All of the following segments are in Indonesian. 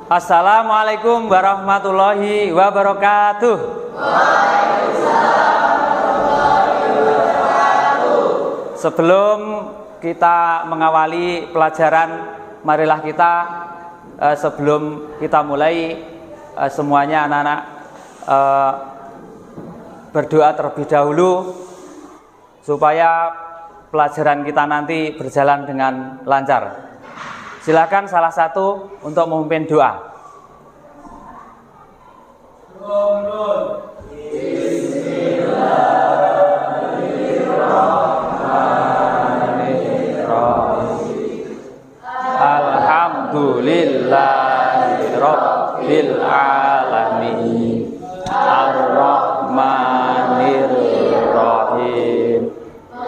Assalamualaikum warahmatullahi wabarakatuh. Sebelum kita mengawali pelajaran, marilah kita sebelum kita mulai semuanya anak-anak berdoa terlebih dahulu supaya pelajaran kita nanti berjalan dengan lancar. Silakan salah satu untuk memimpin doa. Alhamdulillahirabbil alamin. Ar-Rahmanir Rahim.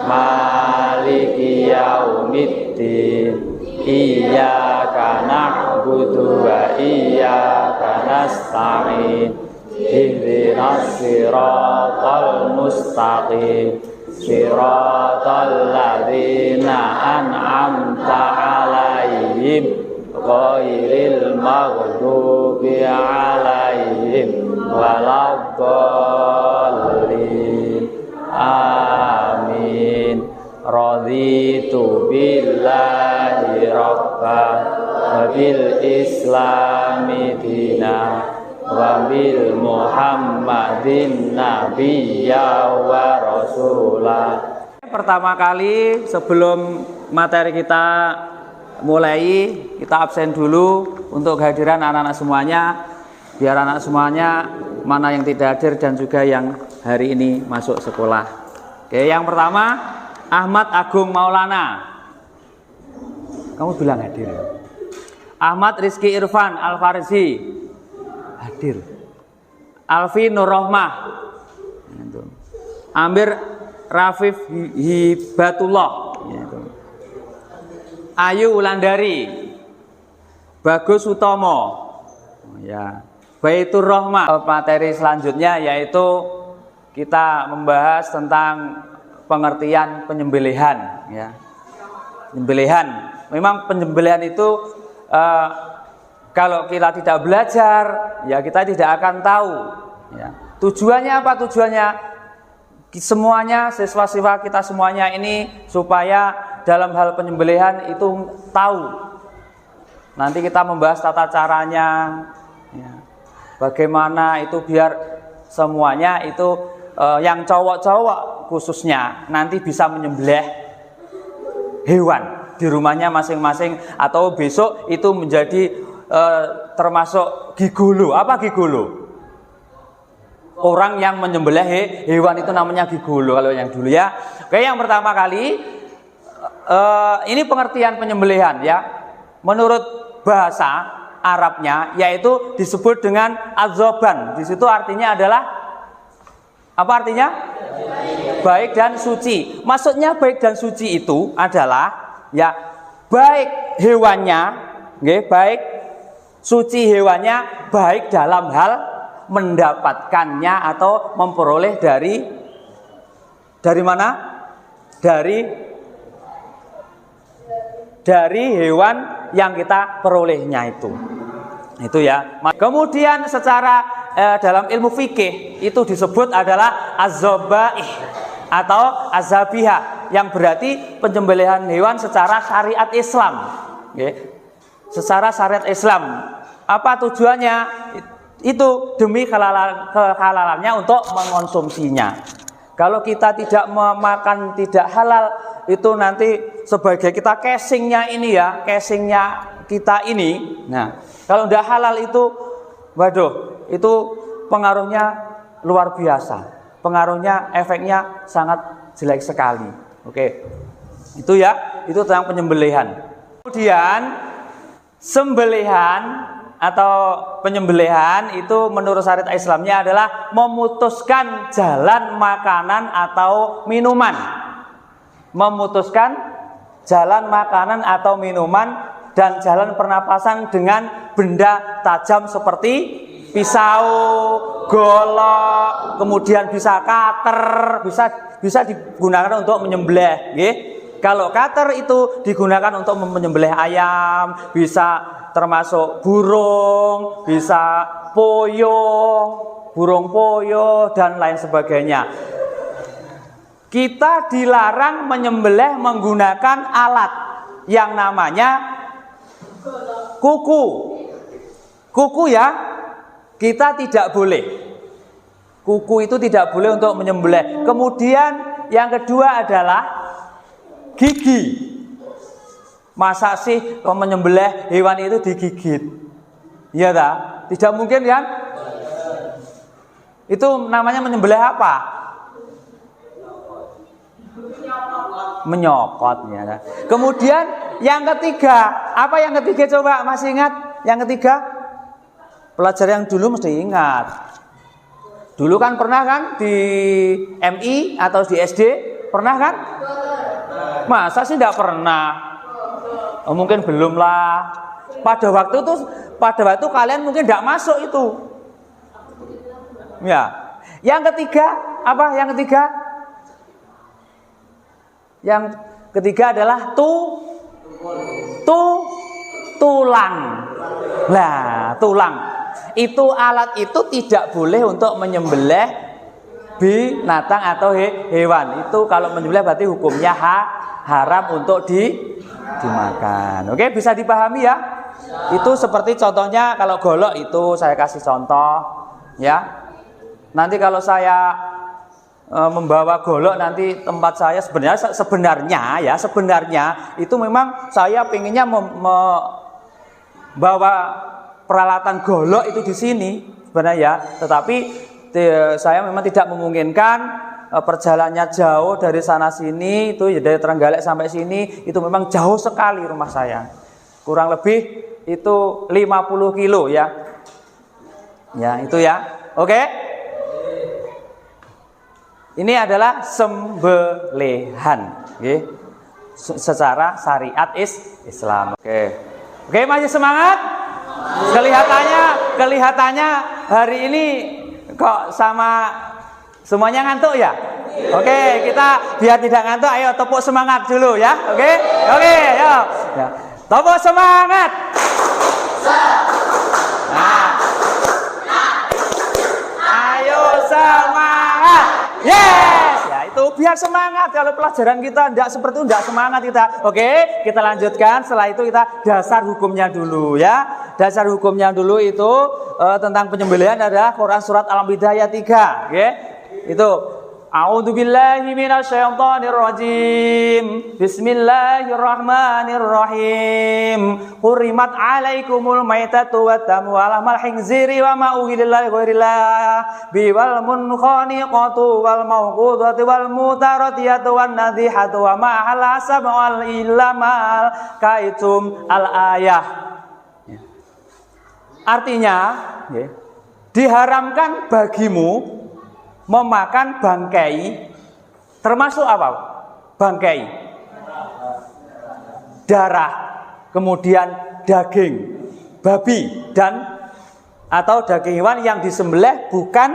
Maliki yaumiddin. Iyyaka na'budu wa iyyaka nasta'in. Ihdinas siratal mustaqim. Siratal ladzina an'amta 'alaihim ghairil maghdubi 'alaihim waladdallin. Amin. Raditu billahi rabban wa bil islami dina wa bil muhammadin nabiyya wa rasulah. Pertama kali sebelum materi kita mulai, kita absen dulu untuk kehadiran anak-anak semuanya, biar anak semuanya mana yang tidak hadir dan juga yang hari ini masuk sekolah. Oke, yang pertama Ahmad Agung Maulana. Kamu bilang hadir. Ahmad Rizky Irfan Al-Farisi hadir. Alfi Nur Rohmah. Amir Rafif Hibatullah. Ayu Wulandari. Bagus Utomo. Ya. Baitur Rohmah. Materi selanjutnya yaitu kita membahas tentang pengertian penyembelihan, ya. Penyembelihan. Memang penyembelihan itu kalau kita tidak belajar, ya kita tidak akan tahu. Ya. Tujuannya apa? Tujuannya semuanya, siswa-siswa kita semuanya ini supaya dalam hal penyembelihan itu tahu. Nanti kita membahas tata caranya, ya. Bagaimana itu biar semuanya itu yang cowok-cowok khususnya nanti bisa menyembelih hewan di rumahnya masing-masing, atau besok itu menjadi termasuk gigolo. Apa gigolo? Orang yang menyembelih hewan itu namanya gigolo kalau yang dulu, ya. Oke, yang pertama kali ini pengertian penyembelihan, ya. Menurut bahasa Arabnya yaitu disebut dengan adzoban. Di situ artinya adalah apa artinya? Baik dan suci. Maksudnya baik dan suci itu adalah ya baik hewannya, nggih, baik suci hewannya, baik dalam hal mendapatkannya atau memperoleh dari mana? Dari hewan yang kita perolehnya itu. Itu ya. Kemudian secara dalam ilmu fikih itu disebut adalah az-zabaih atau az-zabihah, yang berarti penyembelihan hewan secara syariat Islam. Okay. Secara syariat Islam. Apa tujuannya? Itu demi kehalalannya untuk mengonsumsinya. Kalau kita tidak memakan tidak halal, itu nanti sebagai kita casingnya ini, ya, casingnya kita ini. Nah, kalau tidak halal itu, waduh, itu pengaruhnya luar biasa. Pengaruhnya, efeknya sangat jelek sekali. Oke. Itu ya, itu tentang penyembelihan. Kemudian sembelihan atau penyembelihan itu menurut syariat Islamnya adalah memutuskan jalan makanan atau minuman. Memutuskan jalan makanan atau minuman dan jalan pernapasan dengan benda tajam seperti pisau, golok, kemudian bisa cutter, bisa digunakan untuk menyembelih, nggih. Kalau cutter itu digunakan untuk menyembelih ayam, bisa termasuk burung, bisa poyo, burung poyo dan lain sebagainya. Kita dilarang menyembelih menggunakan alat yang namanya kuku. Kuku ya, kita tidak boleh. Kuku itu tidak boleh untuk menyembelih. Kemudian yang kedua adalah gigi. Masa sih kalau menyembelih hewan itu digigit? Iya tak? Tidak mungkin kan? Itu namanya menyembelih apa? Menyokot ya. Kemudian yang ketiga, apa yang ketiga coba masih ingat? Yang ketiga, pelajar yang dulu mesti ingat. Dulu kan pernah kan di MI atau di SD pernah kan? Masa sih tidak pernah? Oh, mungkin belum lah. Pada waktu kalian mungkin tidak masuk itu. Ya. Yang ketiga apa? Yang ketiga adalah tulang. Nah, tulang. Itu alat itu tidak boleh untuk menyembelih binatang atau hewan. Itu kalau menyembelih berarti hukumnya haram untuk dimakan. Oke, bisa dipahami ya? Itu seperti contohnya kalau golok itu saya kasih contoh ya. Nanti kalau saya membawa golok nanti tempat saya sebenarnya itu memang saya pengennya membawa peralatan golok itu di sini sebenarnya, tetapi saya memang tidak memungkinkan. Perjalanannya jauh dari sana sini, itu dari Trenggalek sampai sini itu memang jauh sekali rumah saya. Kurang lebih itu 50 kilo ya. Ya, itu ya. Oke. Ini adalah sembelihan, oke. Secara syariat Islam. Oke. Oke, masih semangat? Kelihatannya hari ini kok sama semuanya ngantuk ya? Oke, kita biar tidak ngantuk, ayo tepuk semangat dulu ya. Oke, ayo. Ya. Tepuk semangat. Nah. Ayo semangat. Yes. Ya, itu biar semangat. Kalau pelajaran kita tidak seperti itu, tidak semangat kita. Oke, kita lanjutkan. Setelah itu kita dasar hukumnya dulu ya. Dasar hukumnya dulu itu tentang penyembelihan adalah Quran surat Al-Anbiya ayat 3, oke? Itu a'udzubillahi minasyaitonirrajim. Bismillahirrahmanirrahim. Hurrimat 'alaikumul maitatu wat-tamu wa lahmal khinziri wa ma uhilla li ghairillah biwal munkhaniqatu wal mawqudatu wal mutaradiyatu wan nadhihatu wa ma halasa wal ilamal kaitum al-ayah. Artinya, diharamkan bagimu memakan bangkai, termasuk apa? Bangkai, darah, kemudian daging babi dan atau daging hewan yang disembelih bukan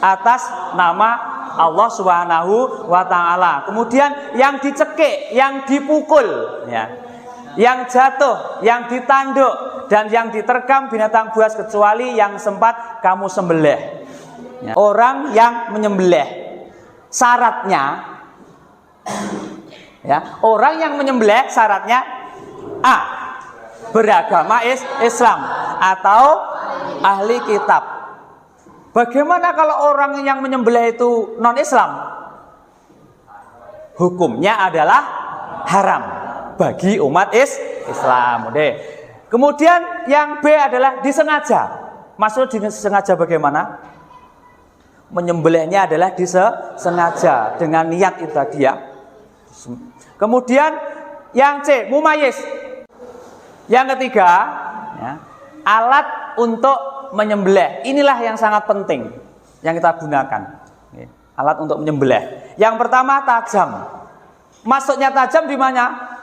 atas nama Allah Subhanahu wa taala. Kemudian yang dicekik, yang dipukul, ya. Yang jatuh, yang ditanduk dan yang diterkam binatang buas kecuali yang sempat kamu sembelih. Ya. Orang yang menyembelih syaratnya, ya, orang yang menyembelih syaratnya A, beragama Islam atau ahli kitab. Bagaimana kalau orang yang menyembelih itu non-Islam? Hukumnya adalah haram bagi umat Islam. Oke. Kemudian yang B adalah disengaja. Maksud disengaja bagaimana? Menyembelihnya adalah disengaja dengan niat itu tadi ya. Kemudian yang C, mumayyiz. Yang ketiga, ya, alat untuk menyembelih. Inilah yang sangat penting yang kita gunakan. Alat untuk menyembelih. Yang pertama tajam. Maksudnya tajam di mana?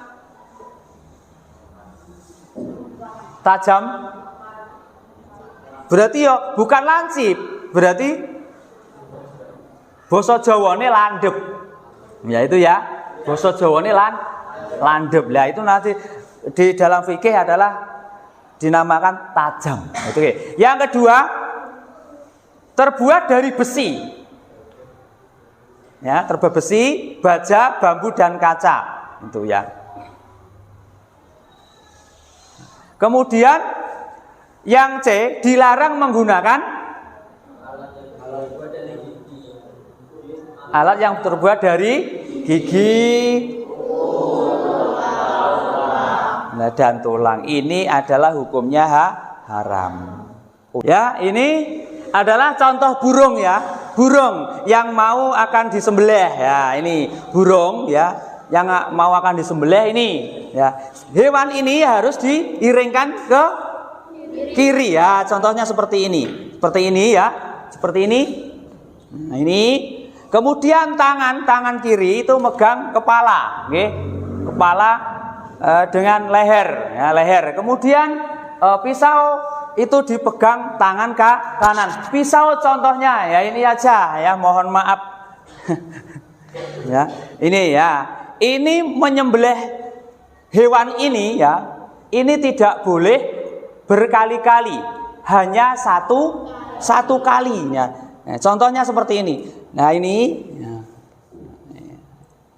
Tajam berarti ya bukan lancip, berarti basa Jawane landhep. Ya itu ya, basa Jawane landhep. Lah itu nanti di dalam fikih adalah dinamakan tajam. Oke. Yang kedua, terbuat dari besi. Ya, terbuat besi, baja, bambu dan kaca. Itu ya. Kemudian yang C, dilarang menggunakan alat yang terbuat dari gigi dan tulang. Ini adalah hukumnya haram. Ya, ini adalah contoh burung ya. Burung yang mau akan disembelih ya. Ini burung ya yang mau akan disembelih ini ya. Hewan ini harus diiringkan ke kiri ya. Contohnya seperti ini. Seperti ini ya. Seperti ini. Nah, ini. Kemudian tangan kiri itu megang kepala, oke? Kepala dengan leher, ya, leher. Kemudian pisau itu dipegang tangan kanan. Pisau contohnya ya ini aja ya, mohon maaf. Ya, ini ya. Ini menyembelih hewan ini ya. Ini tidak boleh berkali-kali, hanya satu kali ya. Nah, contohnya seperti ini. Nah ini ya.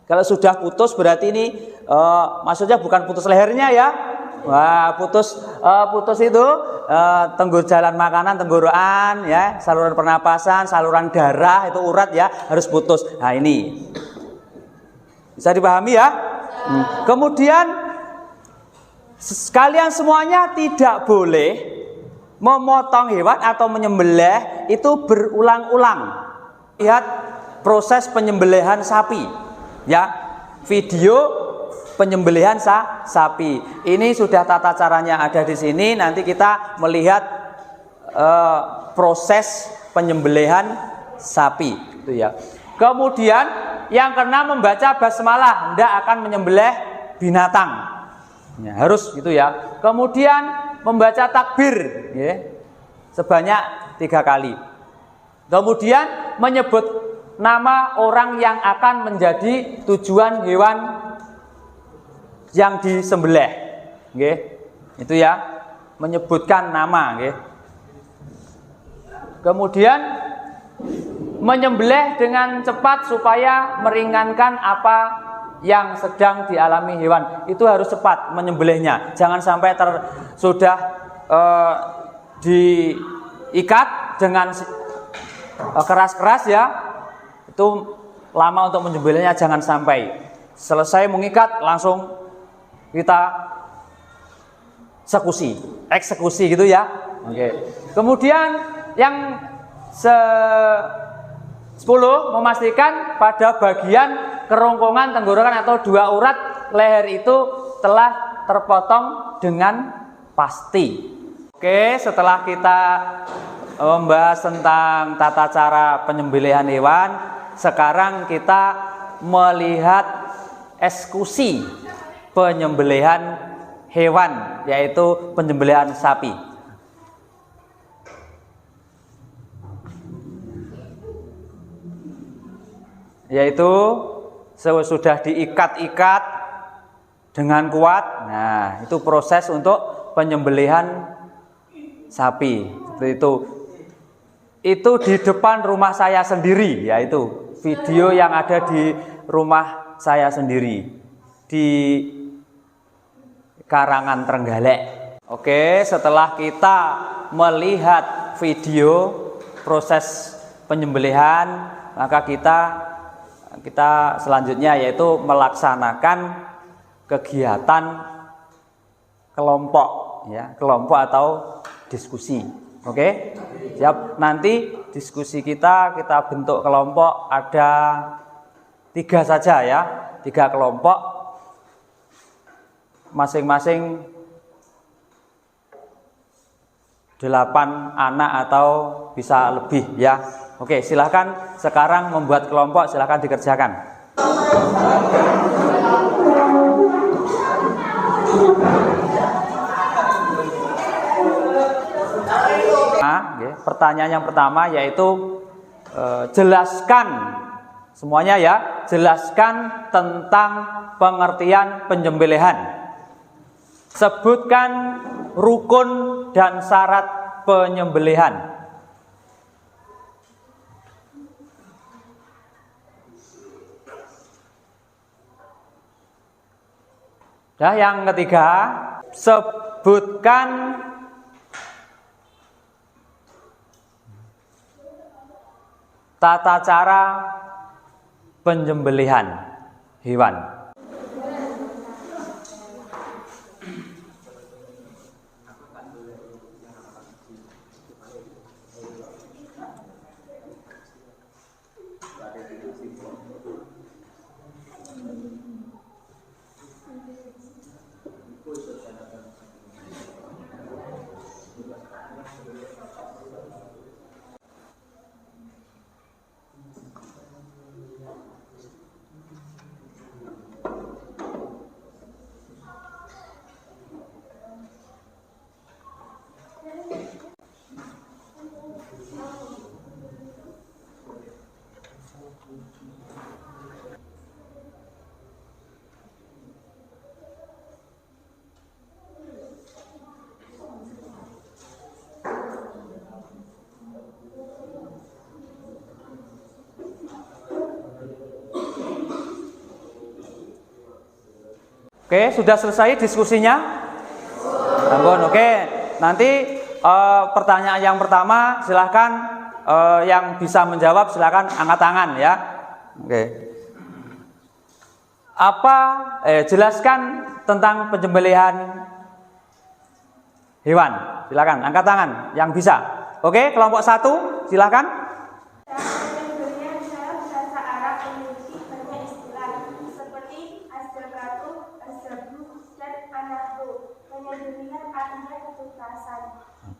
Kalau sudah putus berarti ini maksudnya bukan putus lehernya ya. Wah, putus itu jalan makanan, tenggorokan ya, saluran pernapasan, saluran darah itu urat ya harus putus. Nah ini bisa dipahami ya. Kemudian kalian semuanya tidak boleh memotong hewan atau menyembelih itu berulang-ulang. Lihat proses penyembelihan sapi ya, video penyembelihan sapi ini sudah tata caranya ada di sini. Nanti kita melihat proses penyembelihan sapi itu ya. Kemudian yang keenam membaca basmalah, hendak akan menyembelih binatang ya, harus gitu ya. Kemudian membaca takbir ya, sebanyak 3 kali. Kemudian menyebut nama orang yang akan menjadi tujuan hewan yang disembelih. Nggih. Itu ya, menyebutkan nama, nggih. Kemudian menyembelih dengan cepat supaya meringankan apa yang sedang dialami hewan. Itu harus cepat menyembelihnya. Jangan sampai sudah diikat dengan keras-keras ya, itu lama untuk menyembelihnya. Jangan sampai selesai mengikat langsung kita eksekusi gitu ya. Oke. Kemudian yang 10 memastikan pada bagian kerongkongan tenggorokan atau 2 urat leher itu telah terpotong dengan pasti. Oke, setelah kita membahas tentang tata cara penyembelihan hewan, sekarang kita melihat eksekusi penyembelihan hewan, yaitu penyembelihan sapi. Yaitu sudah diikat-ikat dengan kuat. Nah, itu proses untuk penyembelihan sapi. Seperti itu. Itu di depan rumah saya sendiri, yaitu video yang ada di rumah saya sendiri di Karangan Trenggalek. Oke, setelah kita melihat video proses penyembelihan, maka kita selanjutnya yaitu melaksanakan kegiatan kelompok ya, kelompok atau diskusi. Oke, siap. Nanti diskusi kita bentuk kelompok ada 3 saja ya, 3 kelompok, masing-masing 8 anak atau bisa lebih ya. Oke, silahkan sekarang membuat kelompok, silahkan dikerjakan. Pertanyaan yang pertama yaitu jelaskan semuanya ya, jelaskan tentang pengertian penyembelihan. Sebutkan rukun dan syarat penyembelihan. Ya, yang ketiga, sebutkan tata cara penyembelihan hewan. Oke, sudah selesai diskusinya? Ampun, oke. Nanti pertanyaan yang pertama silahkan yang bisa menjawab silahkan angkat tangan ya. Oke. Jelaskan tentang penyembelihan hewan. Silakan angkat tangan yang bisa. Oke, kelompok 1 silakan.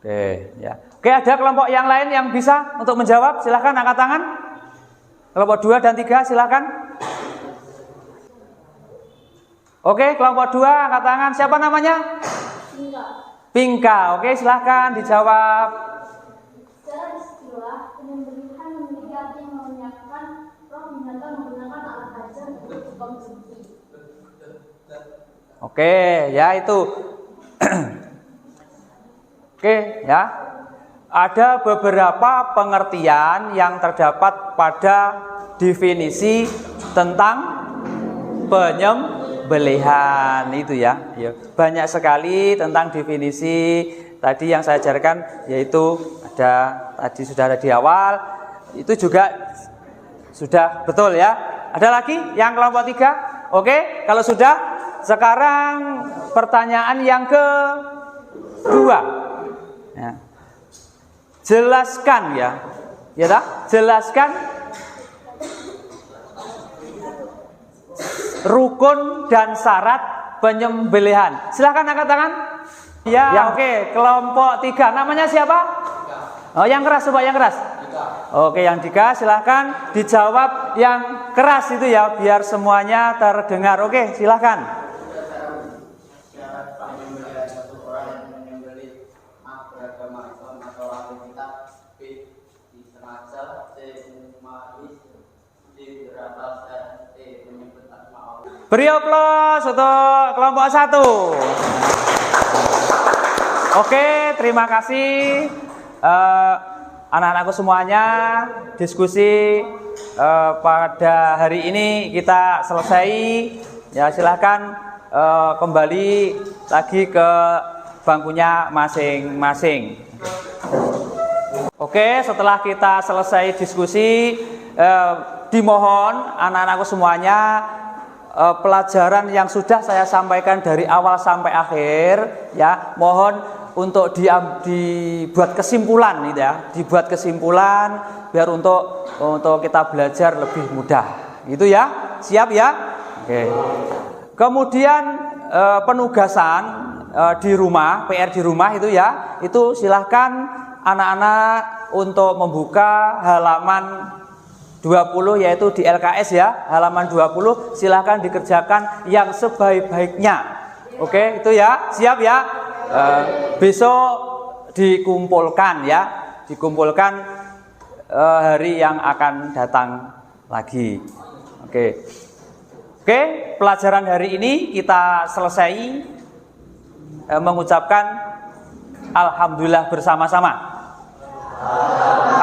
Oke, ya. Oke, ada kelompok yang lain yang bisa untuk menjawab? Silahkan angkat tangan. Kelompok 2 dan 3 silahkan. Oke, kelompok 2 angkat tangan. Siapa namanya? Pinka. Pinka. Oke, silahkan dijawab. Secara istilah, penyembelihan memiliki arti yang mengingatkan roh binatang menggunakan alat ajar untuk konsumsi. Oke, ya itu. Oke, ya. Ada beberapa pengertian yang terdapat pada definisi tentang penyembelihan itu ya. Banyak sekali tentang definisi tadi yang saya ajarkan, yaitu tadi sudah ada di awal, itu juga sudah betul ya. Ada lagi yang kelompok 3? Oke, kalau sudah, sekarang pertanyaan yang kedua. Ya. Jelaskan ya. Ya tak? Jelaskan rukun dan syarat penyembelihan. Silakan angkat tangan. Ya, oke. Kelompok 3. Namanya siapa? Oh, yang keras, coba yang keras. Oke, yang 3 silakan dijawab yang keras itu ya, biar semuanya terdengar. Oke, silakan. Beri aplaus untuk kelompok 1. Oke, terima kasih anak-anakku semuanya. Diskusi pada hari ini kita selesai. Ya, silahkan kembali lagi ke bangkunya masing-masing. Oke, setelah kita selesai diskusi, dimohon anak-anakku semuanya, pelajaran yang sudah saya sampaikan dari awal sampai akhir ya, mohon untuk dibuat kesimpulan gitu ya, dibuat kesimpulan biar untuk kita belajar lebih mudah gitu ya. Siap ya? Oke. Kemudian penugasan di rumah, PR di rumah itu ya, itu silahkan anak-anak untuk membuka halaman 20, yaitu di LKS ya, halaman 20, silahkan dikerjakan yang sebaik-baiknya. Oke, itu ya, siap ya. Besok dikumpulkan ya, dikumpulkan hari yang akan datang lagi. Oke, pelajaran hari ini kita selesai mengucapkan Alhamdulillah bersama-sama.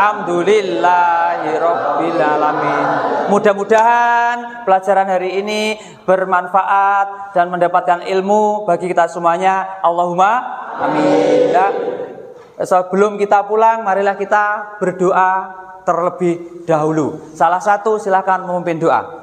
Alhamdulillahirabbil alamin. Mudah-mudahan pelajaran hari ini bermanfaat dan mendapatkan ilmu bagi kita semuanya. Allahumma amin. Ya. Sebelum kita pulang, marilah kita berdoa terlebih dahulu. Salah satu silakan memimpin doa.